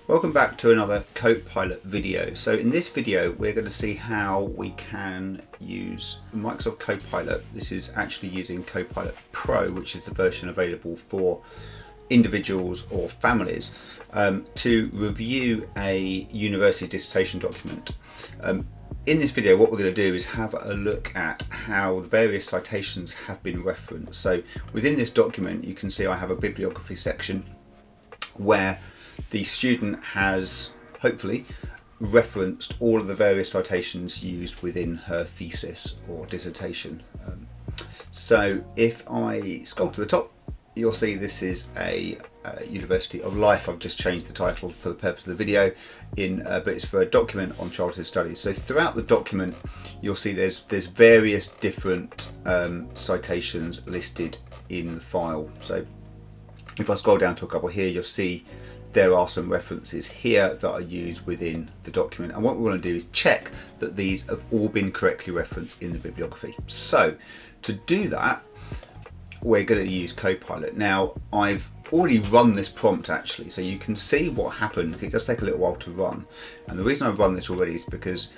Welcome back to another Copilot video. So in this video we're going to see how we can use Microsoft Copilot. This is actually using Copilot Pro, which is the version available for individuals or families, to review a university dissertation document. In this video what we're going to do is have a look at how the various citations have been referenced. So within this document you can see I have a bibliography section where the student has hopefully referenced all of the various citations used within her thesis or dissertation. So if I scroll to the top, you'll see this is a University of Life. I've just changed the title for the purpose of the video, but it's for a document on childhood studies. So throughout the document you'll see there's various different citations listed in the file. So if I scroll down to a couple here, you'll see there are some references here that are used within the document, and what we want to do is check that these have all been correctly referenced in the bibliography. So to do that we're going to use Copilot. Now I've already run this prompt actually, so you can see what happened. It does take a little while to run, and the reason I've run this already is because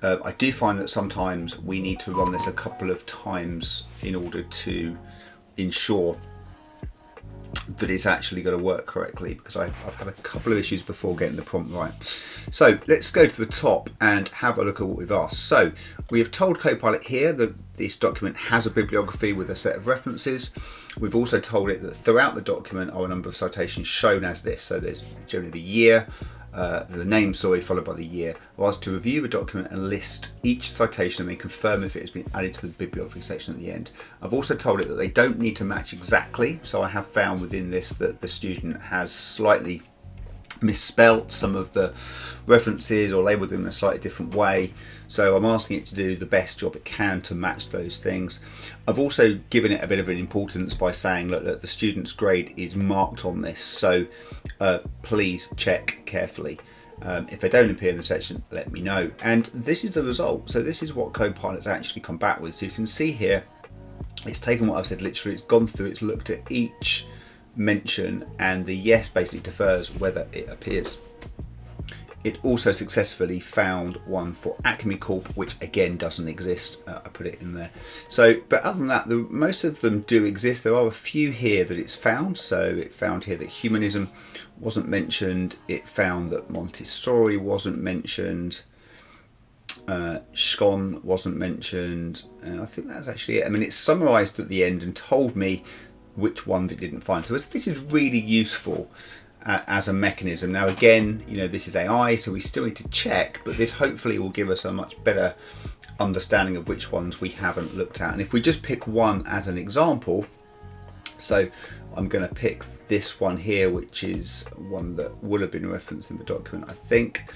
I do find that sometimes we need to run this a couple of times in order to ensure that it's actually going to work correctly, because I've had a couple of issues before getting the prompt right. So let's go to the top and have a look at what we've asked. So we have told Copilot here that this document has a bibliography with a set of references. We've also told it that throughout the document are a number of citations shown as this. So there's generally the year, the name, followed by the year. I asked to review the document and list each citation and then confirm if it has been added to the bibliography section at the end. I've also told it that they don't need to match exactly, so I have found within this that the student has slightly misspelt some of the references or labelled them in a slightly different way, so I'm asking it to do the best job it can to match those things. I've also given it a bit of an importance by saying look, the student's grade is marked on this, so please check carefully. If they don't appear in the section, let me know. And this is the result. So this is what Copilot's actually come back with. So you can see here it's taken what I've said literally, it's gone through, it's looked at each mention, and the yes basically defers whether it appears. It also successfully found one for Acme Corp, which again doesn't exist. I put it in there. So, but other than that, most of them do exist. There are a few here that it's found. So it found here that humanism wasn't mentioned. It found that Montessori wasn't mentioned. Scon wasn't mentioned. And I think that's actually it. I mean, it's summarized at the end and told me which ones it didn't find. So this is really useful as a mechanism. Now again, this is AI, so we still need to check, but this hopefully will give us a much better understanding of which ones we haven't looked at. And if we just pick one as an example, so I'm going to pick this one here, which is one that will have been referenced in the document, I think,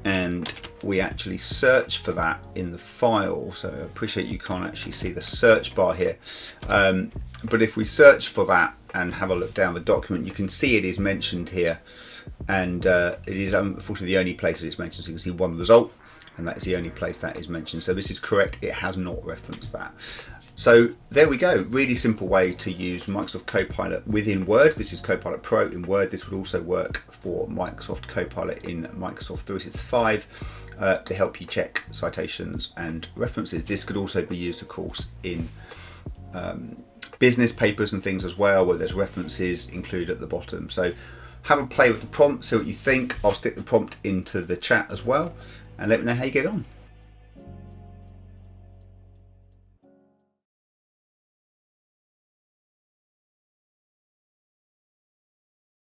and we actually search for that in the file. So I appreciate you can't actually see the search bar here, but if we search for that and have a look down the document, you can see it is mentioned here, and it is unfortunately the only place that it's mentioned. So you can see one result, and that is the only place that is mentioned. So this is correct, it has not referenced that. So there we go, really simple way to use Microsoft Copilot within Word. This is Copilot Pro in Word. This would also work for Microsoft Copilot in Microsoft 365 to help you check citations and references. This could also be used, of course, in business papers and things as well, where there's references included at the bottom. So have a play with the prompt, see what you think. I'll stick the prompt into the chat as well, and let me know how you get on.